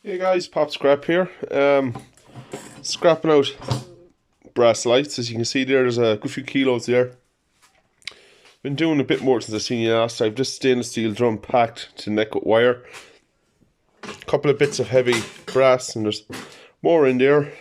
Hey guys, Pop Scrap here. Scrapping out brass lights. As you can see there, there's a good few kilos there. Been doing a bit more since I seen you last. I've just stainless steel drum packed to neck with wire. A couple of bits of heavy brass, and there's more in there.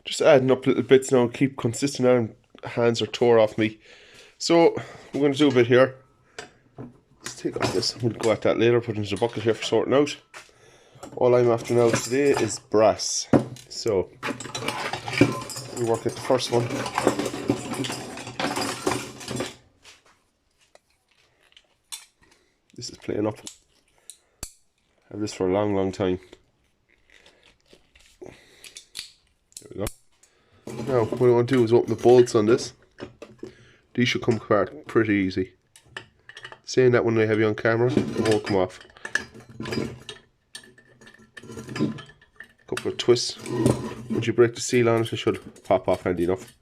Just adding up little bits now, keep consistent. And hands are tore off me. So we're going to do a bit here. Let's take off this. I'm going to go at that later. Put it into the bucket here for sorting out. All I'm after now today is brass. So we work at the first one. This is playing up. I have this for a long time. There we go. Now what I want to do is open the bolts on this. These should come apart pretty easy. Saying that when I have you on camera, it won't come off. Couple of twists. Once you break the seal on it, it should pop off handy enough.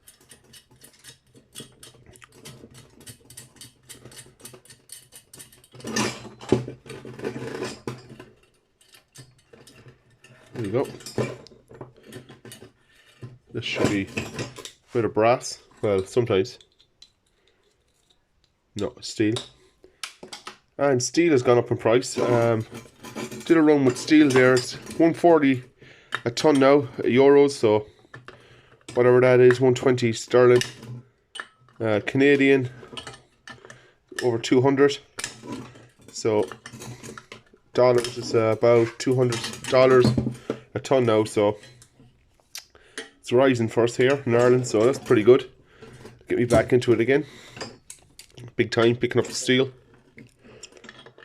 There you go. This should be a bit of brass. Well, sometimes. No, steel. And steel has gone up in price. Did a run with steel there. It's 140 a ton now, euros, so whatever that is, 120 sterling. Canadian, over 200. So dollars is about $200 a ton now, so it's rising first here in Ireland, so that's pretty good. Get me back into it again. Big time picking up the steel.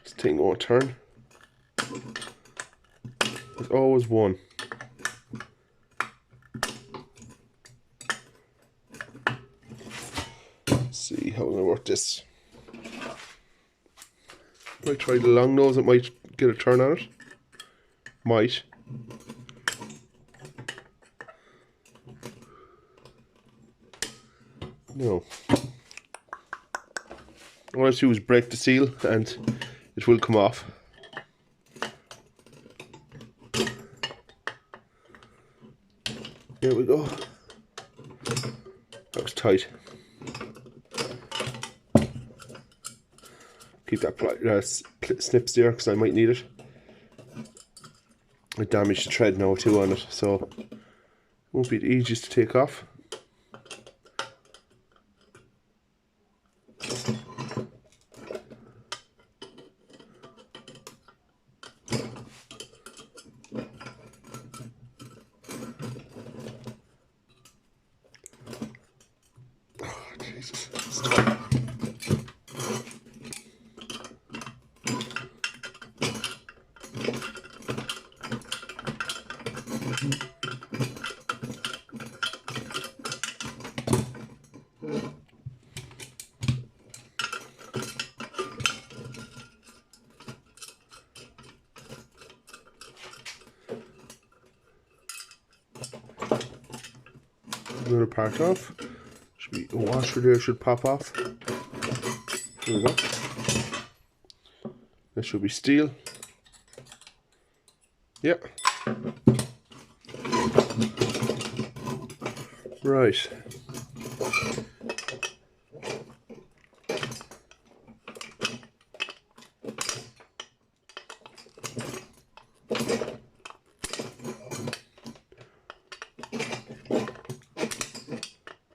This thing won't turn. There's always one. Let's see how I'm gonna work this. Might try the long nose, it might get a turn on it. Might. No. All I have to do is break the seal and it will come off. There we go. That was tight. Keep that snips there because I might need it. I damaged the thread now too on it, so it won't be the easiest to take off. Jesus. Another part off. Should be a washer there, should pop off. There we go. That should be steel. Yep. Right.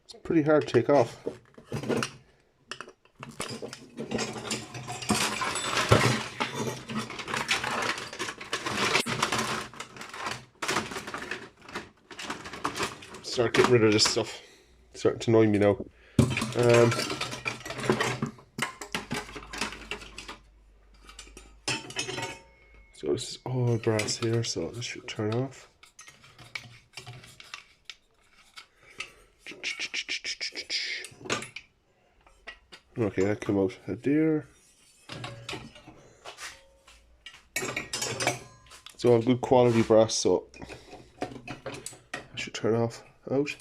It's pretty hard to take off. Start getting rid of this stuff. It's starting to annoy me now. So this is all brass here, so this should turn off. Okay, that came out there. It's all good quality brass, so I should turn off out.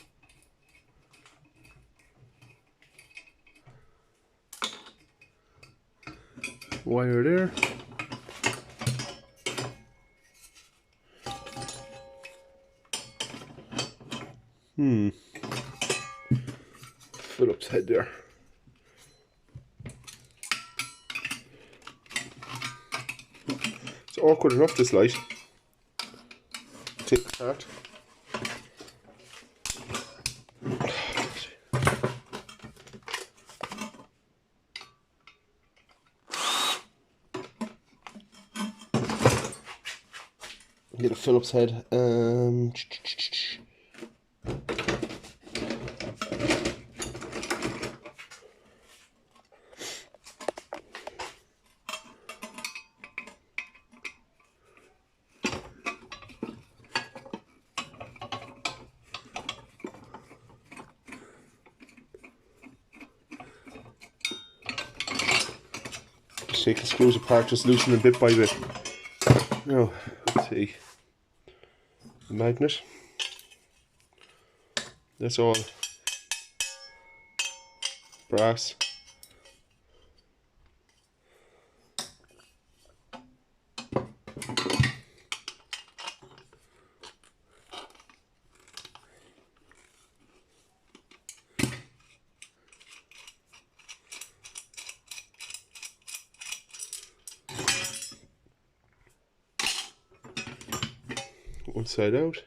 Wire there. Phillips head there. It's awkward enough, this light. Take it apart. Get a Phillips head. Take the screws apart, just loosen them bit by bit. Now, let's see. The magnet. That's all brass. One side out.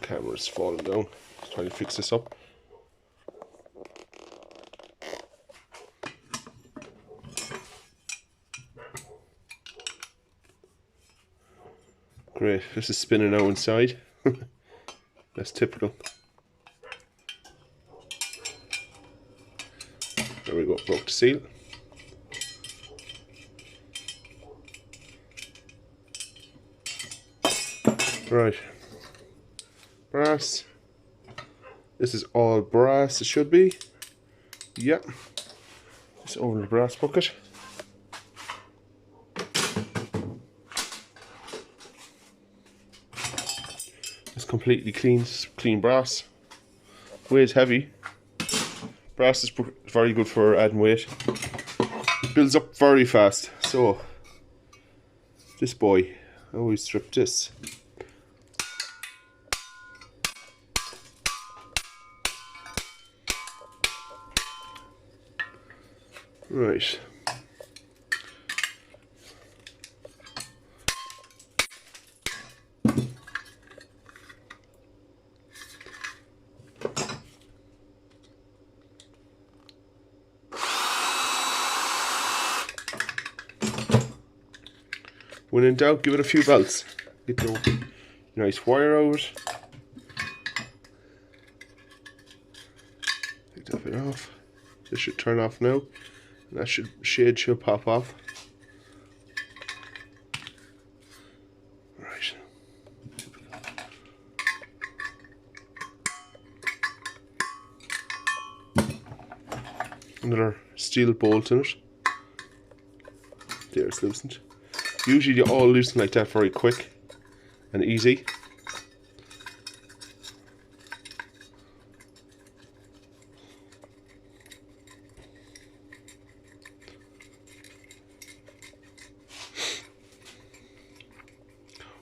Camera's falling down. Just trying to fix this up. Great, this is spinning now inside. That's typical. There we go, broke the seal. Right, brass. This is all brass, it should be. Yep. Just over the brass bucket. It's completely clean brass. Weighs heavy. Brass is very good for adding weight. It builds up very fast. So, this boy, I always strip this. Right. When in doubt, give it a few belts. Get your nice wire out. Take that bit off. This should turn off now. And that shade should pop off. Right. Another steel bolt in it. There, it's loosened. Usually they all loosen like that very quick and easy.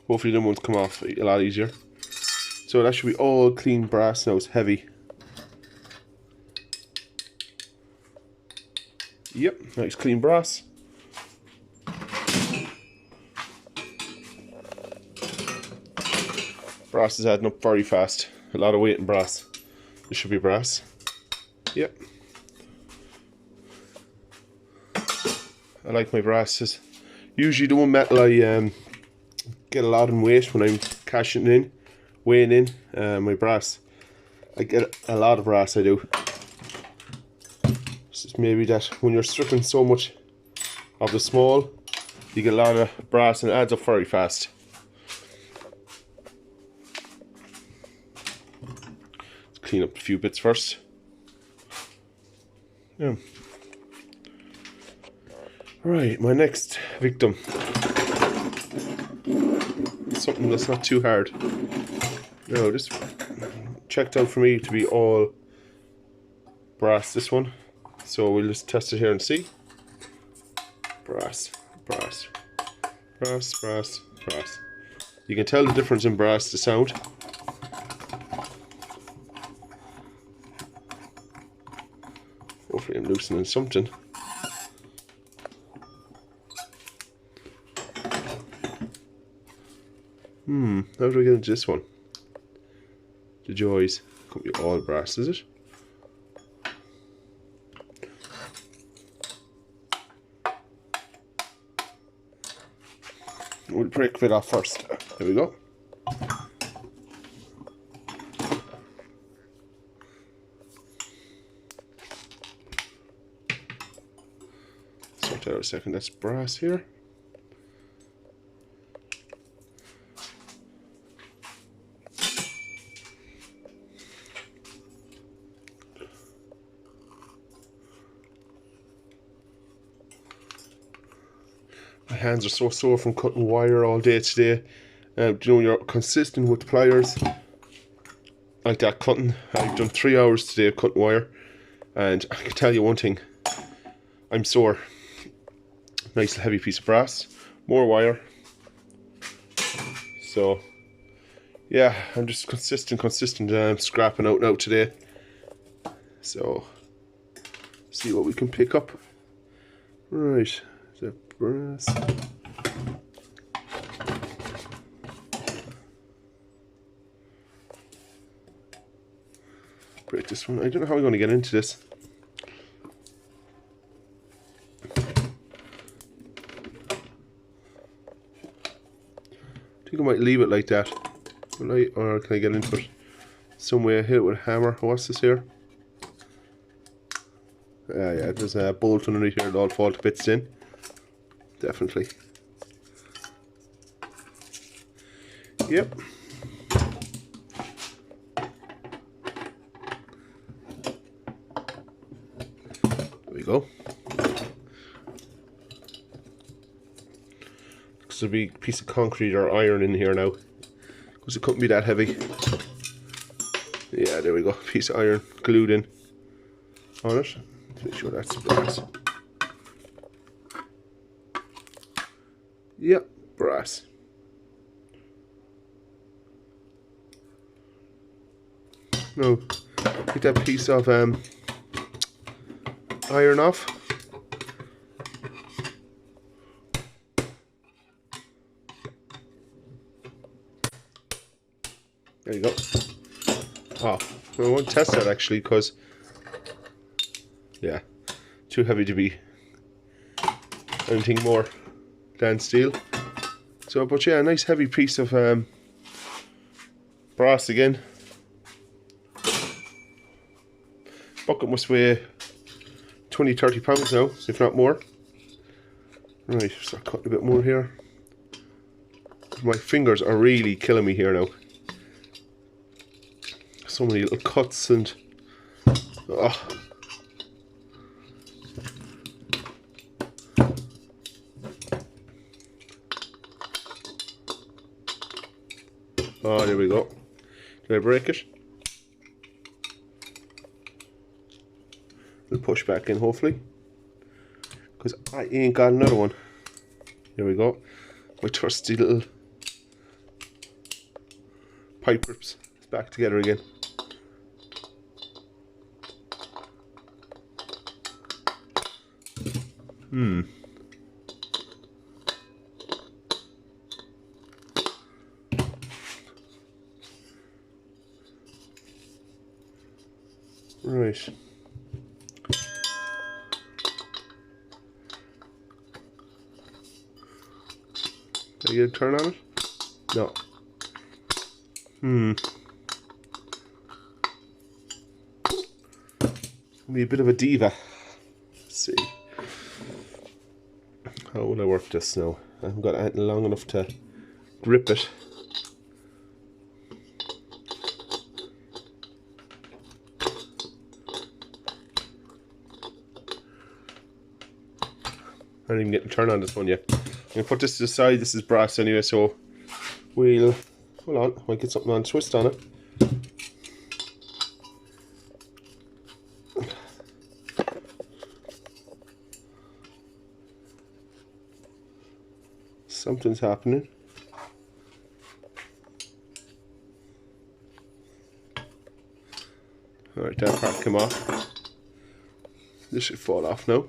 Hopefully them ones come off a lot easier. So that should be all clean brass now, it's heavy. Yep, nice clean brass. Brass is adding up very fast. A lot of weight in brass. This should be brass. Yep. I like my brasses. Usually the one metal I get a lot in weight when I'm cashing in, weighing in my brass. I get a lot of brass, I do. It's just maybe that when you're stripping so much of the small, you get a lot of brass and it adds up very fast. Let's clean up a few bits first. Yeah. Right, my next victim. Something that's not too hard. No, this checked out for me to be all brass, this one. So we'll just test it here and see. Brass, brass, brass, brass, brass. You can tell the difference in brass, the sound. Hopefully I'm loosening something. How do I get into this one? The joys. Could be all brass, is it? We'll break a bit off first. There we go. Sort that out a second. That's brass here. My hands are so sore from cutting wire all day today. You know, you're consistent with the pliers. Like that cutting. I've done 3 hours today of cutting wire. And I can tell you one thing. I'm sore. Nice heavy piece of brass. More wire. So, yeah, I'm just consistent scrapping out now today. So, see what we can pick up. Right. The brass. Break this one. I don't know how we're going to get into this. I think I might leave it like that. Or can I get into it some way? I hit it with a hammer. What's this here? Yeah, there's a bolt underneath here. It'll all fall to bits in. Definitely. Yep. There we go. Looks like a big piece of concrete or iron in here now. Because it couldn't be that heavy. Yeah, there we go. Piece of iron glued in on it. Let's make sure that's brass. Yep, brass. Now, get that piece of iron off. There you go. Oh, I won't test that actually because, yeah, too heavy to be anything more than steel. So, but yeah, a nice heavy piece of brass again. Bucket must weigh 20-30 pounds now, if not more. Right, start cutting a bit more here. My fingers are really killing me here now. So many little cuts and oh. Oh, there we go. Did I break it? We'll push back in hopefully, because I ain't got another one. There we go. My trusty little pipe rips. It's back together again. Right. Did I get a turn on it? No. Be a bit of a diva. Let's see. How will I work this now? I haven't got anything long enough to grip it. I didn't even get to turn on this one yet. I'm going to put this to the side. This is brass anyway, so we'll... Hold on, might get something on twist on it. Something's happening. Alright, that part came off. This should fall off now.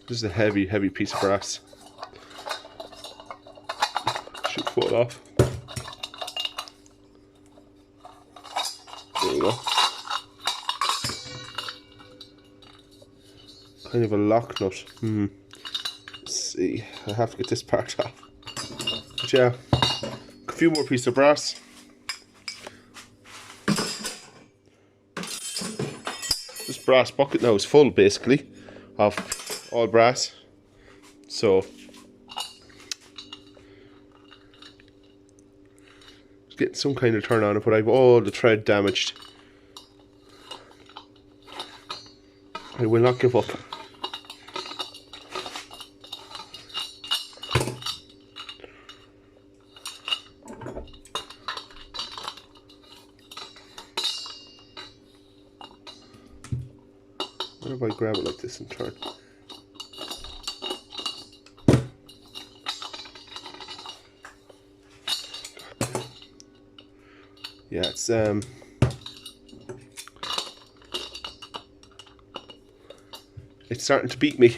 This is a heavy, heavy piece of brass. Should fall off. There we go. Kind of a lock nut. Let's see. I have to get this part off. But yeah, a few more pieces of brass. This brass bucket now is full basically of all brass. So getting some kind of turn on it, but I've all the thread damaged. I will not give up. What if I grab it like this and turn? Yeah, it's starting to beat me.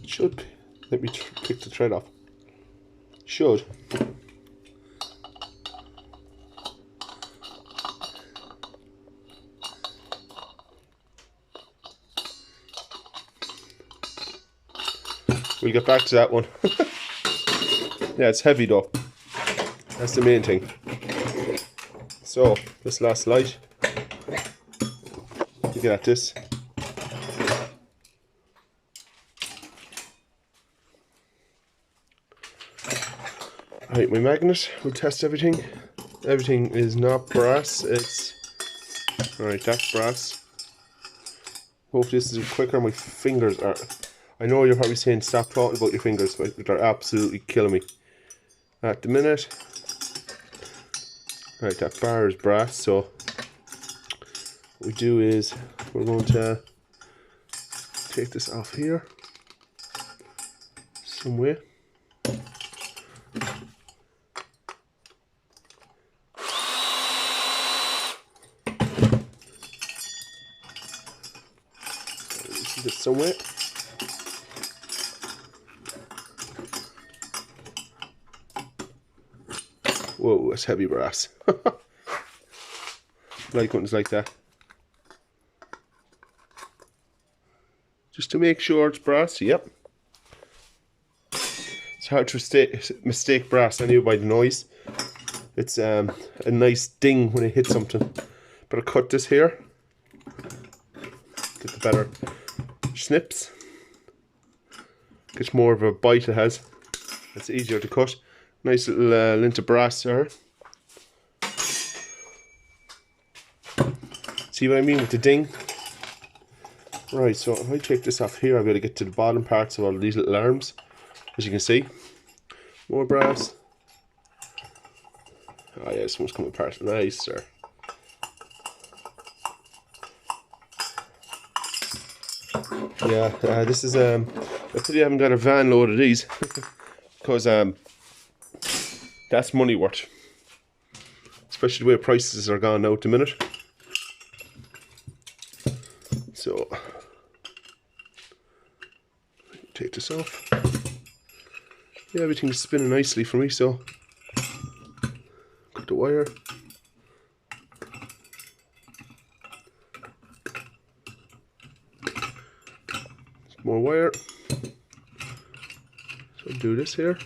Should let me pick the thread off. Should. We'll get back to that one. Yeah, it's heavy though. That's the main thing. So, this last light. You get at this. Right, my magnet. We'll test everything. Everything is not brass. It's... Alright, that's brass. Hopefully this is quicker. My fingers are... I know you're probably saying stop talking about your fingers, but they're absolutely killing me at the minute. Right, that bar is brass, so what we do is we're going to take this off here some way. Loosen this some way. Whoa, that's heavy brass. Like ones like that. Just to make sure it's brass, yep. It's hard to mistake brass anyway by the noise. It's a nice ding when it hits something. Better cut this here. Get the better snips. Gets more of a bite it has. It's easier to cut. Nice little lint of brass there. See what I mean with the ding? Right, so if I take this off here, I'll be able to get to the bottom parts of all these little arms. As you can see. More brass. Oh yeah, this one's coming apart nicer. Yeah, this is I probably haven't got a van load of these because that's money worth, especially the way prices are gone now at the minute. So take this off. Yeah, everything's spinning nicely for me, so cut the wire. More wire. So do this here.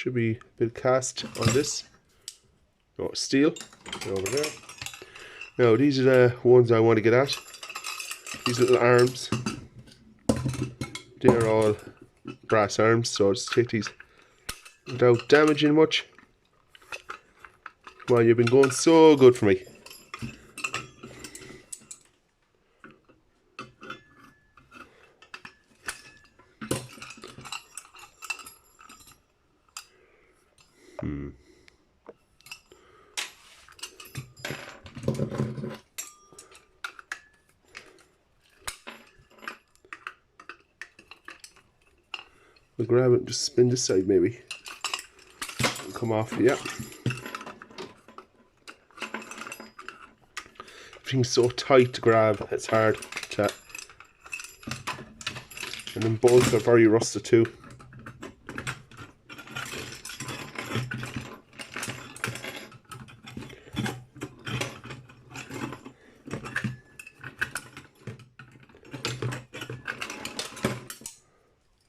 should be a bit of cast on this. Oh, steel over there. Now these are the ones I want to get at. These little arms, they're all brass arms, so I'll just take these without damaging much. Come on, you've been going so good for me. We'll grab it and just spin this side maybe. And come off, yeah. Everything's so tight to grab, it's hard to. And then bolts are very rusted too.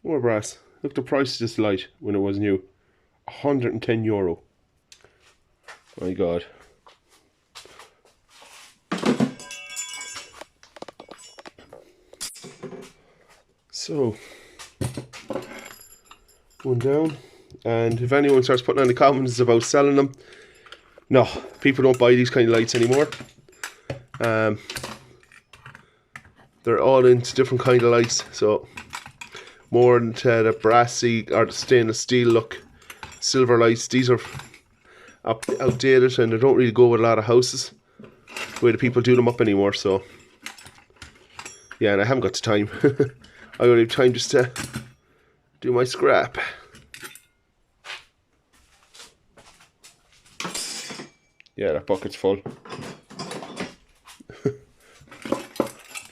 More brass. Look, the price of this light when it was new. €110. My God. So, going down. And if anyone starts putting on the comments about selling them, no, people don't buy these kind of lights anymore. They're all into different kind of lights, so more into the brassy or the stainless steel look. Silver lights, these are outdated and they don't really go with a lot of houses where the people do them up anymore. So yeah, and I haven't got the time. I don't have time just to do my scrap. Yeah, that bucket's full. I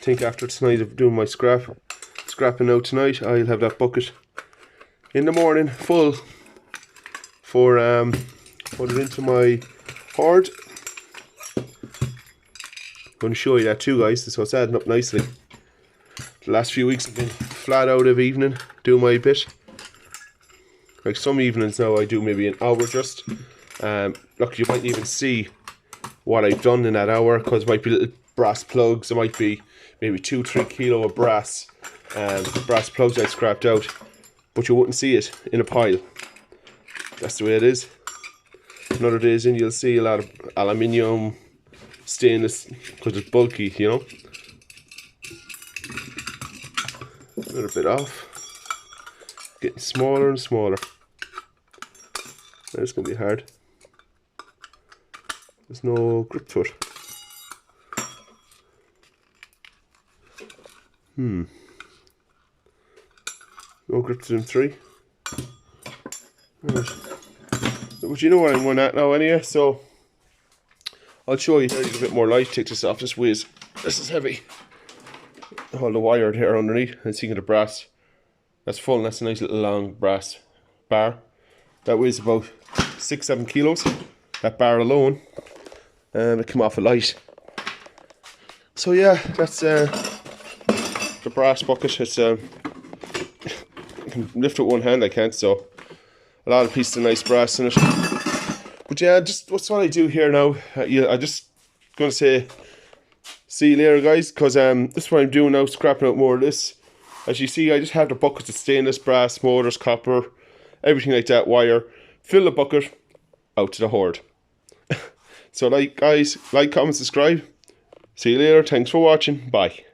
think after tonight of doing my scrapping out tonight, I'll have that bucket in the morning full for put it into my hoard. I'm going to show you that too, guys, so it's adding up nicely. The last few weeks I've been flat out of evening doing my bit. Like some evenings now I do maybe an hour just. Look, you might even see what I've done in that hour, because it might be little brass plugs. It might be maybe 2-3 kilo of brass plugs I scrapped out, but you wouldn't see it in a pile. That's the way it is. Another days in you'll see a lot of aluminium, stainless, because it's bulky, you know. A little bit off, getting smaller and smaller. It's going to be hard. There's no grip to it. No grip to them 3. Right. But you know what I'm going at now anyway, so I'll show you here a bit more light. Take this off, this weighs, this is heavy. All the wire here underneath, and seeing the brass. That's full, and that's a nice little long brass bar. That weighs about 6-7 kilos, that bar alone. It came off a light. So yeah, that's the brass bucket. It's I can lift it with one hand, I can't, so a lot of pieces of nice brass in it. But yeah, just what's what I do here now. Yeah, I just gonna say see you later, guys, because this is what I'm doing now, scrapping out more of this. As you see, I just have the buckets of stainless, brass, motors, copper, everything like that, wire. Fill the bucket, out to the hoard. So like, guys, like, comment, subscribe. See you later. Thanks for watching. Bye.